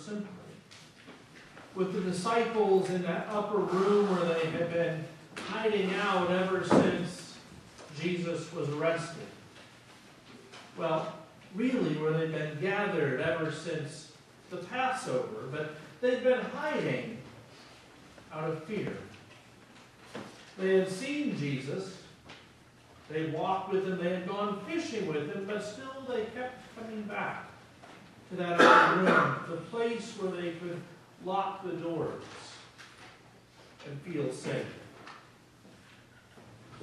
simply. With the disciples in that upper room where they had been hiding out ever since Jesus was arrested. Well, really where they'd been gathered ever since the Passover, but they'd been hiding out of fear. They had seen Jesus, they had walked with him, they had gone fishing with him, but still they kept coming back to that upper room, the place where they could lock the doors and feel safe.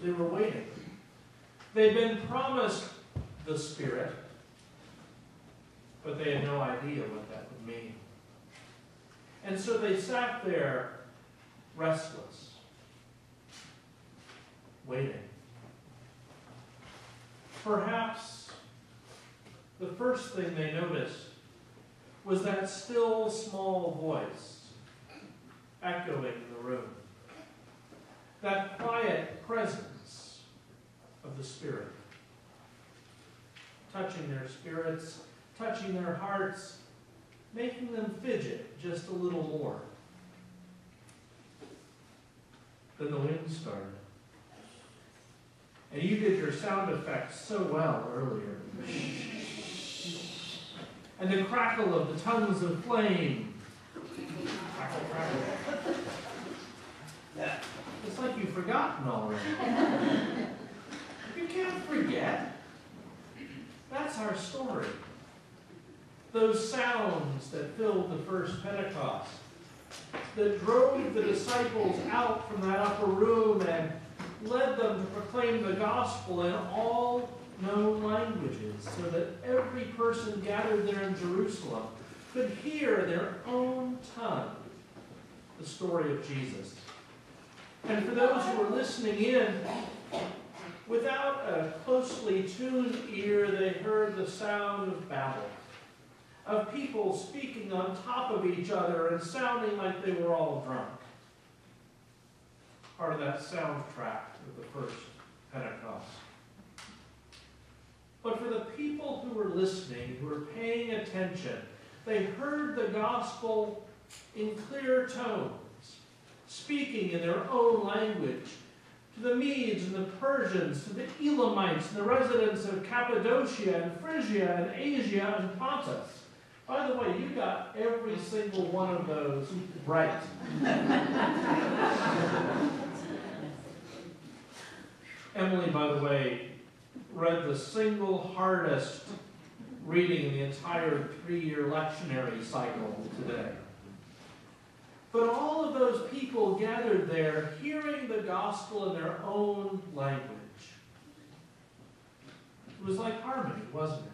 They were waiting. They'd been promised the Spirit, but they had no idea what that would mean. And so they sat there restless, waiting. Perhaps the first thing they noticed was that still small voice echoing in the room. That quiet presence of the Spirit, touching their spirits, touching their hearts, making them fidget just a little more. Then the wind started. And you did your sound effects so well earlier. And the crackle of the tongues of flame. Crackle, crackle. It's like you've forgotten already. You can't forget. That's our story. Those sounds that filled the first Pentecost, that drove the disciples out from that upper room and led them to proclaim the gospel in all known languages, so that every person gathered there in Jerusalem could hear their own tongue the story of Jesus. And for those who were listening in, without a closely tuned ear, they heard the sound of battle, of people speaking on top of each other and sounding like they were all drunk. Part of that soundtrack of the first Pentecost. But for the people who were listening, who were paying attention, they heard the gospel in clear tones, speaking in their own language, to the Medes and the Persians, to the Elamites and the residents of Cappadocia and Phrygia and Asia and Pontus. By the way, you got every single one of those right. Emily, by the way, read the single hardest reading in the entire 3-year lectionary cycle today. But all of those people gathered there, hearing the gospel in their own language. It was like harmony, wasn't it?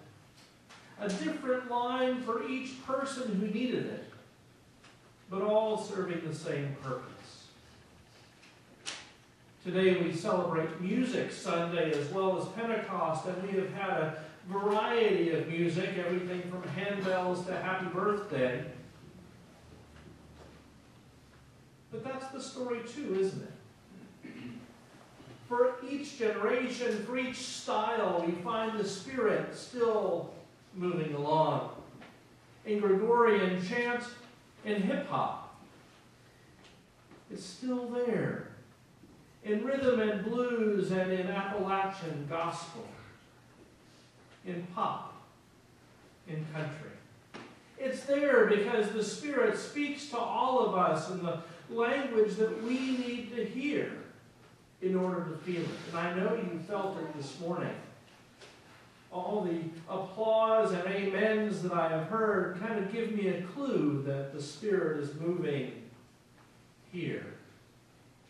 A different line for each person who needed it, but all serving the same purpose. Today we celebrate Music Sunday as well as Pentecost, and we have had a variety of music, everything from handbells to Happy Birthday. But that's the story too, isn't it? For each generation, for each style, we find the Spirit still moving along. In Gregorian chant, in hip-hop, it's still there. In rhythm and blues and in Appalachian gospel. In pop. In country. It's there because the Spirit speaks to all of us in the language that we need to hear in order to feel it. And I know you felt it this morning. All the applause and amens that I have heard kind of give me a clue that the Spirit is moving here,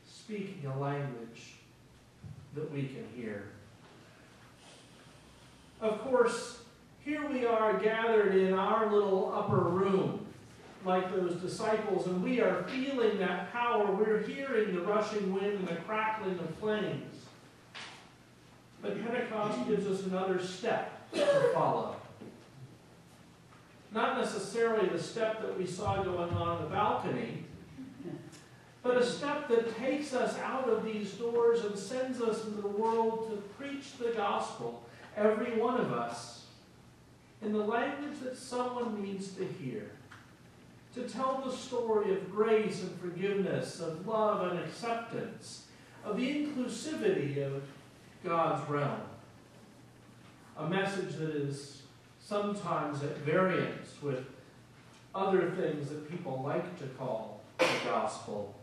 speaking a language that we can hear. Of course, here we are gathered in our little upper room, like those disciples, and we are feeling that power. We're hearing the rushing wind and the crackling of flames. But Pentecost gives us another step to follow. Not necessarily the step that we saw going on in the balcony, but a step that takes us out of these doors and sends us into the world to preach the gospel, every one of us, in the language that someone needs to hear. to tell the story of grace and forgiveness, of love and acceptance, of the inclusivity of God's realm. A message that is sometimes at variance with other things that people like to call the gospel,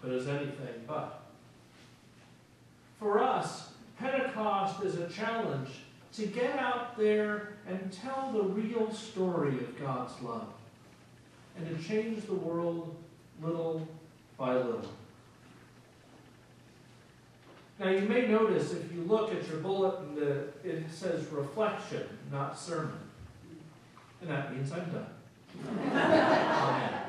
but is anything but. For us, Pentecost is a challenge to get out there and tell the real story of God's love, and to change the world little by little. Now you may notice if you look at your bulletin that it says reflection, not sermon. And that means I'm done. Amen.